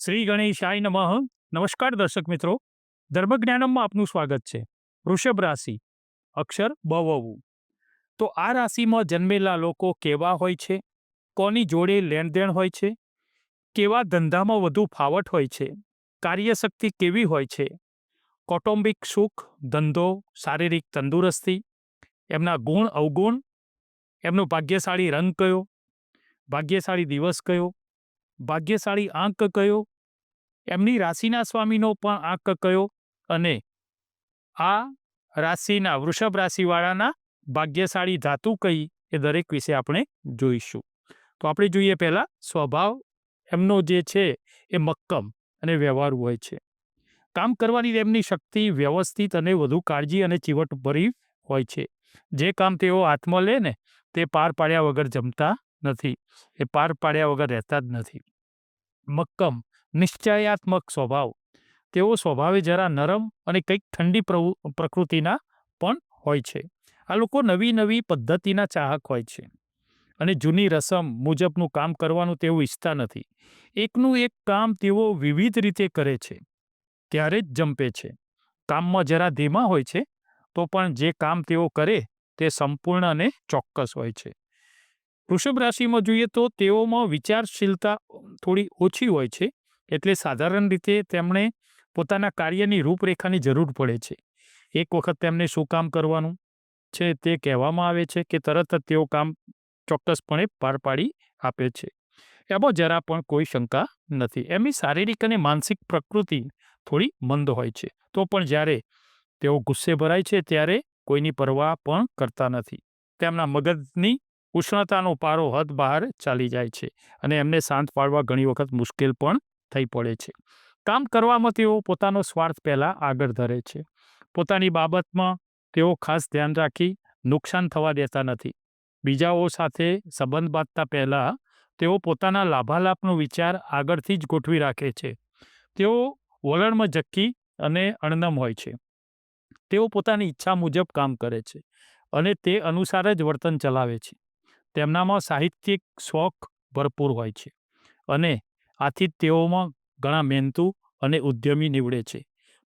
શ્રી ગણેશાય નમઃ. નમસ્કાર દર્શક મિત્રો, ધર્મજ્ઞાનમમાં આપનું સ્વાગત છે. વૃષભ રાશિ, અક્ષર બવવું. તો આ રાશિમાં જન્મેલા લોકો કેવા હોય છે? કોની જોડે લેણદેણ હોય છે? કેવા ધંધામાં વધુ ફાવટ હોય છે? કાર્યશક્તિ કેવી હોય છે? કૌટુંબિક સુખ, ધંધો, શારીરિક તંદુરસ્તી, એમના ગુણ અવગુણ, એમનો ભાગ્યશાળી રંગ કયો, ભાગ્યશાળી દિવસ કયો, ભાગ્યશાળી આંક કયો, એમની રાશિના સ્વામીનો પણ આંક કયો, અને આ રાશિના વૃષભ રાશિવાળાના ભાગ્યશાળી ધાતુ કઈ, એ દરેક વિશે આપણે જોઈશું. તો આપણે જોઈએ પહેલા સ્વભાવ. એમનો જે છે એ મક્કમ અને વ્યવહારુ હોય છે. કામ કરવાની તેમની શક્તિ વ્યવસ્થિત અને વધુ કાળજી અને ચીવટભરી હોય છે. જે કામ તેઓ હાથમાં લે ને તે પાર પાડ્યા વગર જમતા નથી, એ પાર પાડ્યા વગર રહેતા જ નથી. મક્કમ, નિશ્ચયાત્મક સ્વભાવ. તેઓ સ્વભાવે જરા નરમ અને કંઈક ઠંડી પ્રકૃતિના પણ હોય છે. આ લોકો નવી નવી પદ્ધતિના ચાહક હોય છે અને જૂની રસમ મુજબનું કામ કરવાનું તેઓ ઈચ્છતા નથી. એકનું એક કામ તેઓ વિવિધ રીતે કરે છે ત્યારે જ જંપે છે. કામમાં જરા ધીમા હોય છે તો પણ જે કામ તેઓ કરે તે સંપૂર્ણ અને ચોક્કસ હોય છે. વૃષભ રાશિમાં જોઈએ તો તેઓમાં વિચારશીલતા થોડી ઓછી હોય છે, એટલે સાધારણ રીતે તેમણે પોતાના કાર્યની રૂપરેખાની જરૂર પડે છે. એક વખત તેમને શું કામ કરવાનું છે તે કહેવામાં આવે છે કે તરત જ તેઓ કામ ચોક્કસપણે પાર પાડી આપે છે. એમાં જરા પણ કોઈ શંકા નથી. એમની શારીરિક અને માનસિક પ્રકૃતિ થોડી મંદ હોય છે, તો પણ જ્યારે તેઓ ગુસ્સે ભરાય છે ત્યારે કોઈની પરવા પણ કરતા નથી. તેમના મગજની ઉષ્ણતાનો પારો હદ બહાર ચાલી જાય છે અને એમને શાંત પાડવા ઘણી વખત મુશ્કેલ પણ થઈ પડે છે. કામ કરવામાં તેઓ પોતાનો સ્વાર્થ પહેલાં આગળ ધરે છે. પોતાની બાબતમાં તેઓ ખાસ ધ્યાન રાખી નુકસાન થવા દેતા નથી. બીજાઓ સાથે સંબંધ બાંધતા પહેલાં તેઓ પોતાના લાભાલાભનો વિચાર આગળથી જ ગોઠવી રાખે છે. તેઓ વલણમાં ઝક્કી અને અણનમ હોય છે. તેઓ પોતાની ઈચ્છા મુજબ કામ કરે છે અને તે અનુસાર જ વર્તન ચલાવે છે. તેમનામાં સાહિત્યિક શોખ ભરપૂર હોય છે અને આથી તેઓમાં ઘણા મહેનતુ અને ઉદ્યમી નીવડે છે.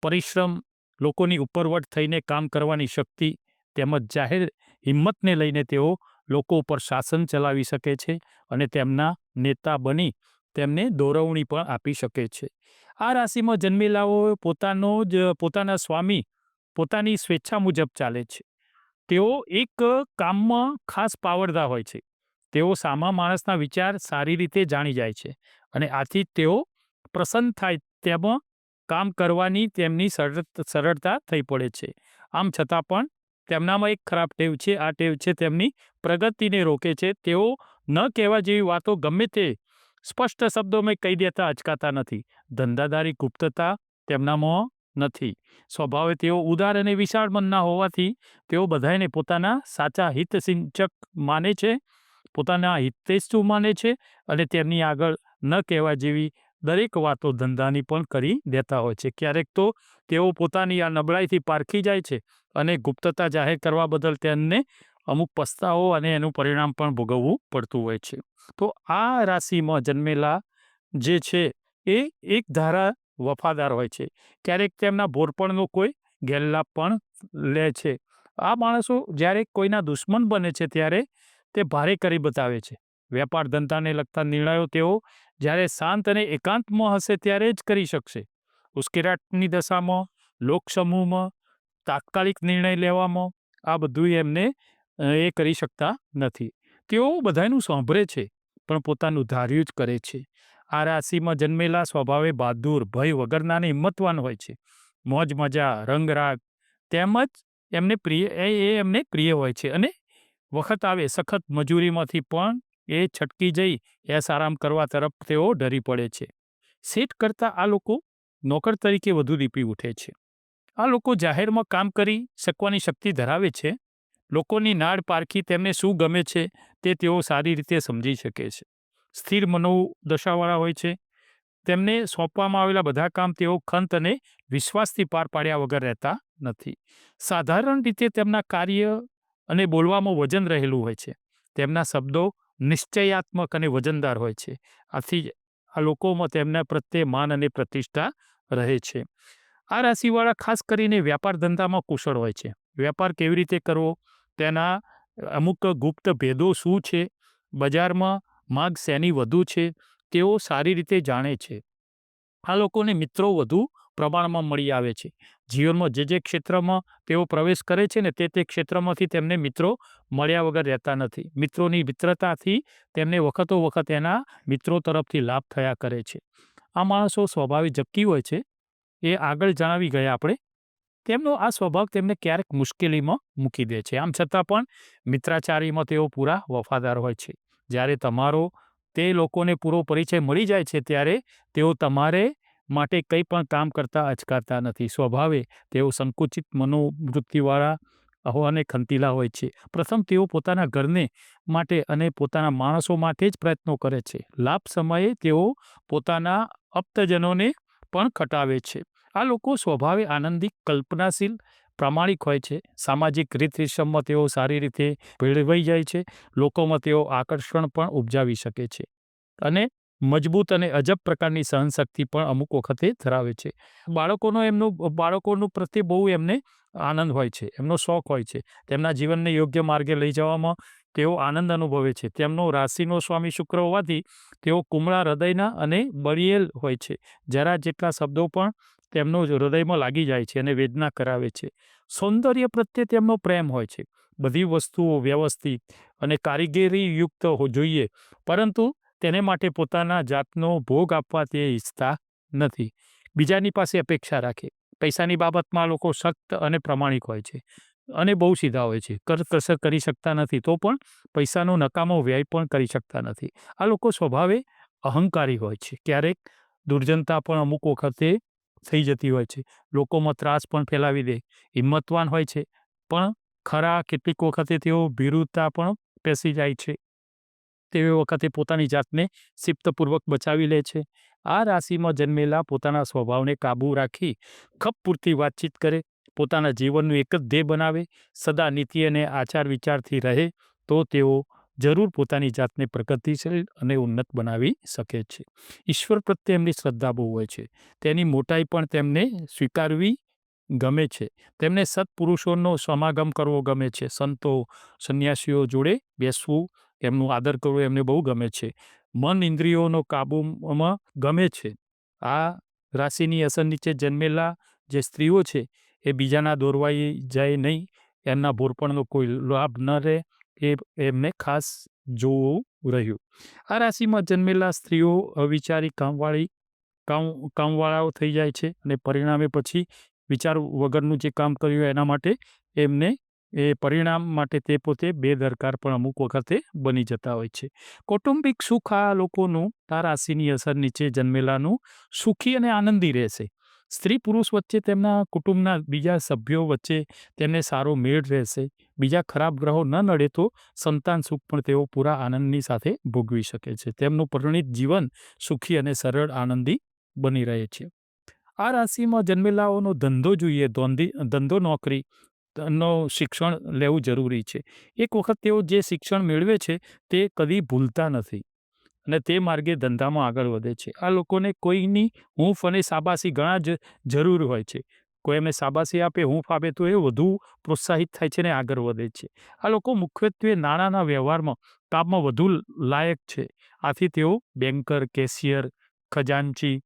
પરિશ્રમ, લોકોની ઉપરવટ થઈને કામ કરવાની શક્તિ તેમજ જાહેર હિંમતને લઈને તેઓ લોકો ઉપર શાસન ચલાવી શકે છે અને તેમના નેતા બની તેમને દોરવણી પણ આપી શકે છે. આ રાશિમાં જન્મેલાઓ પોતાના સ્વામી પોતાની સ્વેચ્છા મુજબ ચાલે છે. તેઓ એક કામમાં ખાસ પાવરદાર હોય છે. તેઓ સામા માણસના વિચાર સારી રીતે જાણી જાય છે અને આથી તેઓ પ્રસન્ન થાય તેમાં કામ કરવાની તેમની સરળતા થઈ પડે છે. આમ છતાં પણ તેમનામાં એક ખરાબ ટેવ છે. આ ટેવ છે તેમની પ્રગતિને રોકે છે. તેઓ ન કહેવા જેવી વાતો ગમે તે સ્પષ્ટ શબ્દોમાં કહી દેતા અચકાતા નથી. ધંધાદારી ગુપ્તતા તેમનામાં નથી. સ્વભાવે તેઓ ઉદાર અને વિશાળ મનના હોવાથી તેઓ બધાને પોતાના સાચા હિતસિંચક માને છે, પોતાના હિતેચ્છુ માને છે અને તેમની આગળ ન કહેવા જેવી દરેક વાતો ધંધાની પણ કરી દેતા હોય છે. ક્યારેક તો તેઓ પોતાની આ નબળાઈથી પારખી જાય છે અને ગુપ્તતા જાહેર કરવા બદલ તેમને અમુક પસ્તાવો અને એનું પરિણામ પણ ભોગવવું પડતું હોય છે. તો આ રાશિમાં જન્મેલા જે છે એ એક ધારા વફાદાર હોય છે. ક્યારેક તેમના ભોળપણનો કોઈ ગેરલાભ પણ લે છે. આ માણસો જ્યારે કોઈના દુશ્મન બને છે ત્યારે તે ભારે કરી બતાવે છે. વેપાર ધંધાને લગતા નિર્ણયો તેઓ જ્યારે શાંત અને એકાંતમાં હશે ત્યારે જ કરી શકશે. ઉશ્કેરાટની દશામાં, લોકસમૂહમાં તાત્કાલિક નિર્ણય લેવામાં આ બધું એમને એ કરી શકતા નથી. તેઓ બધાનું સાંભળે છે પણ પોતાનું ધાર્યું જ કરે છે. આ રાશિમાં જન્મેલા સ્વભાવે બહાદુર, ભય વગરના અને હિંમતવાન હોય છે. મોજ મજા, રંગરાગ તેમજ એમને પ્રિય હોય છે અને વખત આવે સખત મજૂરીમાંથી પણ એ છટકી જઈ એસ આરામ કરવા તરફ તેઓ ડરી પડે છે. શેઠ કરતાં આ લોકો નોકર તરીકે વધુ દીપી ઉઠે છે. આ લોકો જાહેરમાં કામ કરી શકવાની શક્તિ ધરાવે છે. લોકોની નાડ પારખી તેમને શું ગમે છે તે તેઓ સારી રીતે સમજી શકે છે. સ્થિર મનોદશાવાળા હોય છે. તેમને સોંપવામાં આવેલા બધા કામ તેઓ ખંત અને વિશ્વાસથી પાર પાડ્યા વગર રહેતા નથી. સાધારણ રીતે તેમના કાર્ય અને બોલવામાં વજન રહેલું હોય છે. તેમના શબ્દો નિશ્ચયાત્મક અને વજનદાર હોય છે. આ લોકોમાં તેમના પ્રત્યે માન અને પ્રતિષ્ઠા રહે છે. આ રાશિવાળા ખાસ કરીને વ્યાપાર ધંધામાં કુશળ હોય છે. વેપાર કેવી રીતે કરવો, તેના અમુક ગુપ્ત ભેદો શું છે, બજારમાં માંગ શેની વધુ છે, તેઓ સારી રીતે જાણે છે. આ લોકોને મિત્રો વધુ પ્રમાણમાં મળી આવે છે. જીવનમાં જે ક્ષેત્રમાં તેઓ પ્રવેશ કરે છે ને તે ક્ષેત્રમાંથી તેમને મિત્રો મળ્યા વગર રહેતા નથી. મિત્રોની મિત્રતાથી તેમને વખતો વખત એના મિત્રો તરફથી લાભ થયા કરે છે. આ માણસો સ્વભાવે ઝક્કી હોય છે, એ આગળ જણાવી ગયા આપણે. તેમનો આ સ્વભાવ તેમને ક્યારેક મુશ્કેલીમાં મૂકી દે છે. આમ છતાં પણ મિત્રાચારીમાં તેઓ પૂરા વફાદાર હોય છે. જ્યારે તમારો તે લોકોને પૂરો પરિચય મળી જાય છે ત્યારે તેઓ તમારે માટે કંઈ પણ કામ કરતા અચકાતા નથી. સ્વભાવે તેઓ સંકુચિત મનોવૃત્તિવાળા અને ખંતીલા હોય છે. પ્રથમ તેઓ પોતાના ઘરને માટે અને પોતાના માણસો માટે જ પ્રયત્નો કરે છે. લાભ સમયે તેઓ પોતાના આપ્તજનોને પણ ખટાવે છે. આ લોકો સ્વભાવે આનંદી, કલ્પનાશીલ, પ્રામાણિક હોય છે. સામાજિક રીત રિસમમાં તેઓ સારી રીતે ભેળવાઈ જાય છે. લોકોમાં તેઓ આકર્ષણ પણ ઉપજાવી શકે છે અને મજબૂત અને અજબ પ્રકારની સહનશક્તિ પણ અમુક વખતે ધરાવે છે. બાળકોનું પ્રત્યે બહુ એમને આનંદ હોય છે, એમનો શોખ હોય છે. તેમના જીવનને યોગ્ય માર્ગે લઈ જવામાં તેઓ આનંદ અનુભવે છે. તેમનો રાશિનો સ્વામી શુક્ર હોવાથી તેઓ કુમળા હૃદયના અને બળિયેલ હોય છે. જરા જેટલા શબ્દો પણ તેમનો હૃદયમાં લાગી જાય છે અને વેદના કરાવે છે. સૌંદર્ય પ્રત્યે તેમનો પ્રેમ હોય છે. બધી વસ્તુઓ વ્યવસ્થિત અને કારીગરીયુક્ત જોઈએ, પરંતુ તેને માટે પોતાના જાતનો ભોગ આપવા તે ઈચ્છતા નથી. બીજાની પાસે અપેક્ષા રાખે. પૈસાની બાબતમાં લોકો સખ્ત અને પ્રામાણિક હોય છે અને બહુ સીધા હોય છે. કરકસર કરી શકતા નથી, તો પણ પૈસાનો નકામો વ્યય પણ કરી શકતા નથી. આ લોકો સ્વભાવે અહંકારી હોય છે. ક્યારેક દુર્જનતા પણ અમુક વખતે થઈ જતી હોય છે. લોકોમાં ત્રાસ પણ ફેલાવી દે. હિંમતવાન હોય છે, પણ ખરા કેટલીક વખતે તેઓ ભીરુતા પણ પેસી જાય છે. તેવી વખતે પોતાની જાતને શિસ્તપૂર્વક બચાવી લે છે. આ રાશિમાં જન્મેલા પોતાના સ્વભાવને કાબૂ રાખી ખપ પૂરતી વાતચીત કરે, પોતાના જીવનનું એક જ ધ્યેય બનાવે, સદા નીતિ અને આચાર વિચારથી રહે, તો તેઓ જરૂર પોતાની જાતને પ્રગતિશીલ અને ઉન્નત બનાવી શકે છે. ઈશ્વર પ્રત્યે એમની શ્રદ્ધા બહુ હોય છે. તેની મોટાઈ પણ તેમને સ્વીકારવી ગમે છે. તેમને સત્પુરુષોનો સમાગમ કરવો ગમે છે. સંતો, સંન્યાસીઓ જોડે બેસવું, એમનું આદર કરવો એમને બહુ ગમે છે. મન ઇન્દ્રિયોનો કાબૂમાં ગમે છે. આ રાશિની અસર નીચે જન્મેલા જે સ્ત્રીઓ છે એ બીજાના દોરવાઈ જાય નહીં, એમના ભોળપણનો કોઈ લાભ ન રહે, એ એમને ખાસ જોવું રહ્યું. આ રાશિમાં જન્મેલા સ્ત્રીઓ અવિચારી કામવાળાઓ થઈ જાય છે અને પરિણામે પછી વિચાર વગરનું જે કામ કર્યું એના માટે એમને એ પરિણામ માટે તે પોતે બેદરકાર પણ અમુક વખતે બની જતા હોય છે. કૌટુંબિક સુખ આ લોકોનું આ રાશિની અસર નીચે જન્મેલાનું સુખી અને આનંદી રહેશે. સ્ત્રી પુરુષ વચ્ચે, તેમના કુટુંબના બીજા સભ્યો વચ્ચે તેમને સારો મેળ રહેશે. બીજા ખરાબ ગ્રહો ન નડે તો સંતાન સુખ પણ તેઓ પૂરા આનંદની સાથે ભોગવી શકે છે. તેમનું પરિણીત જીવન સુખી અને સરળ આનંદી બની રહે છે. આ રાશિમાં જન્મેલાઓનો ધંધો જોઈએ, ધંધો નોકરી નો શિક્ષણ લેવું જરૂરી છે. એક વખત તેઓ જે શિક્ષણ મેળવે છે તે કદી ભૂલતા નથી અને તે માર્ગે ધંધામાં આગળ વધે છે. આ લોકોને કોઈની હૂંફ અને શાબાશી ઘણા જ જરૂર હોય છે. કોઈ એમને શાબાશી આપે, હૂંફ આપે તો એ વધુ પ્રોત્સાહિત થાય છે ને આગળ વધે છે. આ લોકો મુખ્યત્વે નાણાંના વ્યવહારમાં કામમાં વધુ લાયક છે. આથી તેઓ બેન્કર, કેશિયર, ખજાનચી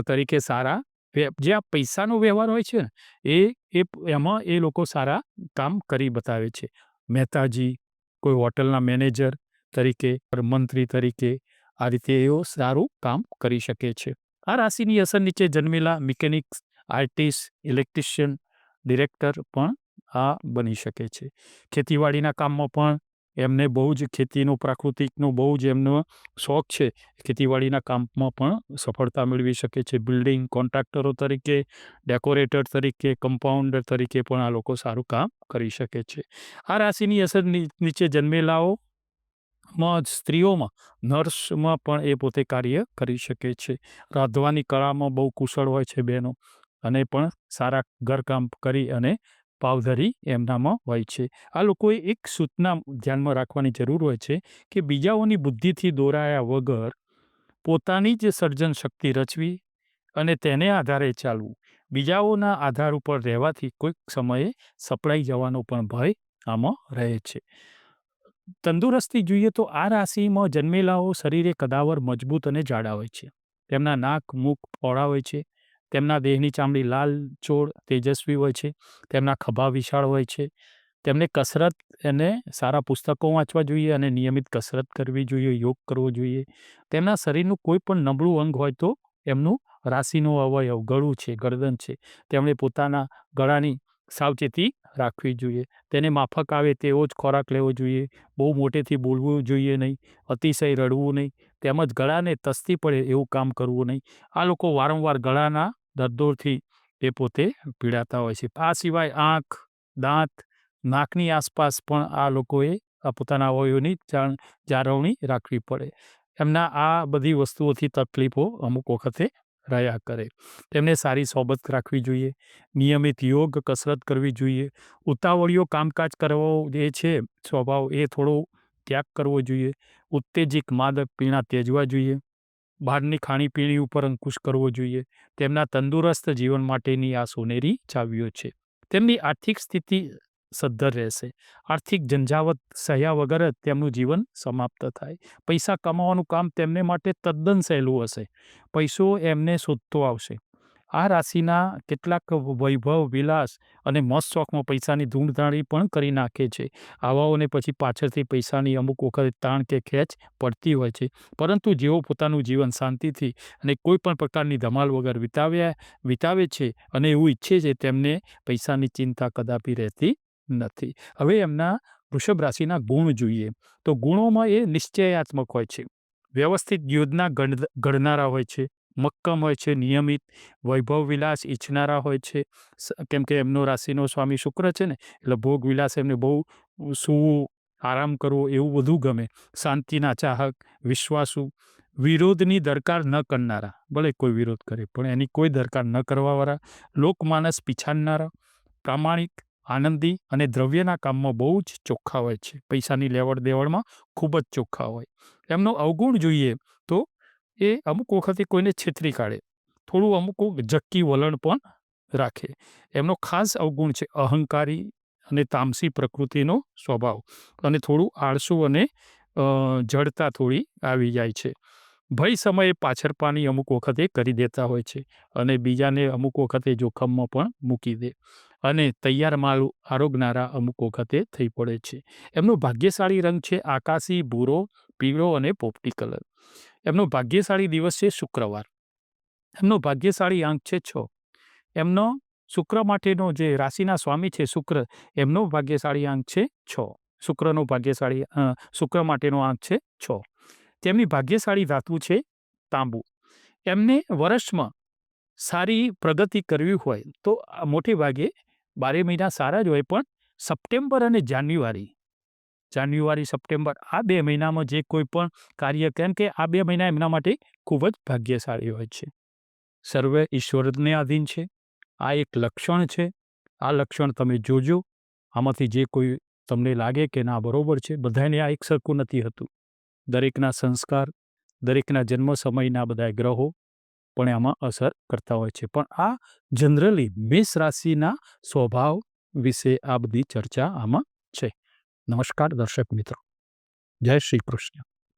તરીકે સારા, જે આ પૈસાનો વ્યવહાર હોય છે ને એમાં એ લોકો સારા કામ કરી બતાવે છે. મહેતાજી, કોઈ હોટલના મેનેજર તરીકે, મંત્રી તરીકે, આ રીતે એઓ સારું કામ કરી શકે છે. આ રાશિની અસર નીચે જન્મેલા મિકેનિક્સ, આર્ટિસ્ટ, ઇલેક્ટ્રિશિયન, ડિરેક્ટર પણ આ બની શકે છે. ખેતીવાડીના કામમાં પણ એમને બહુ જ ખેતીનો, પ્રાકૃતિકનો બહુ જ એમનો શોખ છે. ખેતીવાડીના કામમાં પણ સફળતા મેળવી શકે છે. બિલ્ડિંગ કોન્ટ્રાક્ટરો તરીકે, ડેકોરેટર તરીકે, કમ્પાઉન્ડર તરીકે પણ આ લોકો સારું કામ કરી શકે છે. આ રાશિની અસર નીચે જન્મેલાઓ સ્ત્રીઓમાં નર્સમાં પણ એ પોતે કાર્ય કરી શકે છે. રાંધવાની કળામાં બહુ કુશળ હોય છે બહેનો, અને પણ સારા ઘરકામ કરી અને પાવધરી એમનામાં હોય છે. આ લોકોએ એક સૂચના ધ્યાનમાં રાખવાની જરૂર હોય છે કે બીજાઓની બુદ્ધિથી દોરાયા વગર પોતાની જ સર્જન શક્તિ રચવી અને તેને આધારે ચાલવું. બીજાઓના આધાર ઉપર રહેવાથી કોઈક સમયે સપડાઈ જવાનો પણ ભય આમાં રહે છે. તંદુરસ્તી જોઈએ તો આ રાશિમાં જન્મેલાઓ શરીરે કદાવર, મજબૂત અને જાડા હોય છે. તેમના નાક, મુખ પહોળા હોય છે. તેમના દેહની ચામડી લાલ, ચોળ, તેજસ્વી હોય છે. તેમના ખભા વિશાળ હોય છે. તેમને કસરત અને સારા પુસ્તકો વાંચવા જોઈએ અને નિયમિત કસરત કરવી જોઈએ, યોગ કરવો જોઈએ. તેમના શરીરનું કોઈ પણ નબળું અંગ હોય તો એમનું રાશિનો અવયવ ગળું છે, ગરદન છે. તેમણે પોતાના ગળાની સાવચેતી રાખવી જોઈએ. તેને માફક આવે તેવો જ ખોરાક લેવો જોઈએ. બહુ મોટેથી બોલવું જોઈએ નહીં. અતિશય રડવું નહીં. તેમજ ગળાને તસ્તી પડે એવું કામ કરવું નહીં. આ લોકો વારંવાર ગળાના દર્દોથી એ પોતે પીડાતા હોય છે. આ સિવાય આંખ, દાંત, નાકની આસપાસ પણ આ લોકોએ પોતાના અવયવોની જાળવણી રાખવી પડે. એમના આ બધી વસ્તુઓથી તકલીફો અમુક વખતે રહ્યા કરે. તેમને સારી સોબત રાખવી જોઈએ. નિયમિત યોગ, કસરત કરવી જોઈએ. ઉતાવળિયો કામકાજ કરવો જે છે સ્વભાવ એ થોડો ત્યાગ કરવો જોઈએ. ઉત્તેજક માદક પીણા ત્યજવા જોઈએ. બહારની ખાણીપીણી ઉપર અંકુશ કરવો જોઈએ. તેમના તંદુરસ્ત જીવન માટેની આ સોનેરી ચાવીઓ છે. તેમની આર્થિક સ્થિતિ સદ્ધર રહેશે. આર્થિક ઝંઝાવત સહ્યા વગર જ તેમનું જીવન સમાપ્ત થાય. પૈસા કમાવાનું કામ તેમને માટે તદ્દન સહેલું હશે. પૈસો એમને શોધતો આવશે. આ રાશિના કેટલાક વૈભવ, વિલાસ અને મસ્ત શોખમાં પૈસાની ધૂળધાળી પણ કરી નાખે છે. આવાઓને પછી પાછળથી પૈસાની અમુક વખત તાણ કે ખેંચ પડતી હોય છે. પરંતુ જેઓ પોતાનું જીવન શાંતિથી અને કોઈ પણ પ્રકારની ધમાલ વગર વિતાવે છે અને એવું ઈચ્છે છે તેમને પૈસાની ચિંતા કદાપી રહેતી નથી. હવે એમના વૃષભ રાશિના ગુણ જોઈએ તો ગુણોમાં એ નિશ્ચયાત્મક હોય છે. વ્યવસ્થિત યોજના ઘડનારા હોય છે. મક્કમ હોય છે. નિયમિત વૈભવ વિલાસ ઈચ્છનારા હોય છે. કેમ કે એમનો રાશિનો સ્વામી શુક્ર છે ને, એટલે ભોગ વિલાસ એમને બહુ સૂવું, આરામ કરવો એવું બધું ગમે. શાંતિના ચાહક, વિશ્વાસુ, વિરોધની દરકાર ન કરનારા, ભલે કોઈ વિરોધ કરે પણ એની કોઈ દરકાર ન કરવાવાળા, લોકમાનસ પીછાડનારા, પ્રામાણિક, આનંદી અને દ્રવ્યના કામમાં બહુ જ ચોખ્ખા હોય છે. પૈસાની લેવડ દેવડમાં ખૂબ જ ચોખ્ખા હોય. એમનો અવગુણ જોઈએ તો એ અમુક વખતે કોઈને છેતરી કાઢે. થોડું અમુક ઝક્કી વલણ પણ રાખે. એમનો ખાસ અવગુણ છે અહંકારી અને તામસી પ્રકૃતિનો સ્વભાવ અને થોડું આળસુ અને જડતા થોડી આવી જાય છે. ભય સમયે પાછળપાની અમુક વખતે કરી દેતા હોય છે અને બીજાને અમુક વખતે જોખમમાં પણ મૂકી દે અને તૈયાર માલ આરોગનારા અમુક વખતે થઈ પડે છે. એમનો ભાગ્યશાળી રંગ છે આકાશી, ભૂરો, પીળો અને પોપટી કલર. એમનો ભાગ્યશાળી દિવસ છે શુક્રવાર. એમનો ભાગ્યશાળી આંક છે 6. એમનો શુક્ર માટેનો જે રાશિના સ્વામી છે શુક્ર, એમનો ભાગ્યશાળી આંક છે 6. શુક્રનો ભાગ્યશાળી શુક્ર માટેનો આંક છે 6. તેમની ભાગ્યશાળી ધાતુ છે તાંબુ. એમને વર્ષમાં સારી પ્રગતિ કરવી હોય તો મોટે ભાગે 12 મહિના સારા જ હોય, પણ સપ્ટેમ્બર અને જાન્યુઆરી, સપ્ટેમ્બર આ 2 મહિનામાં જે કોઈ પણ કાર્ય, કેમ કે આ 2 મહિના એમના માટે ખૂબ જ ભાગ્યશાળી હોય છે. સર્વે ઈશ્વરને આધીન છે. આ એક લક્ષણ છે. આ લક્ષણ તમે જોજો. આમાંથી જે કોઈ તમને લાગે કે ના બરોબર છે, બધાને આ એક સરખું નથી હતું. દરેકના સંસ્કાર, દરેકના જન્મ સમયના બધા ગ્રહો પણ આમાં અસર કરતા હોય છે. પણ આ જનરલી મેષ રાશિના સ્વભાવ વિશે આ બધી ચર્ચા આમાં છે. નમસ્કાર દર્શક મિત્રો. જય શ્રી કૃષ્ણ.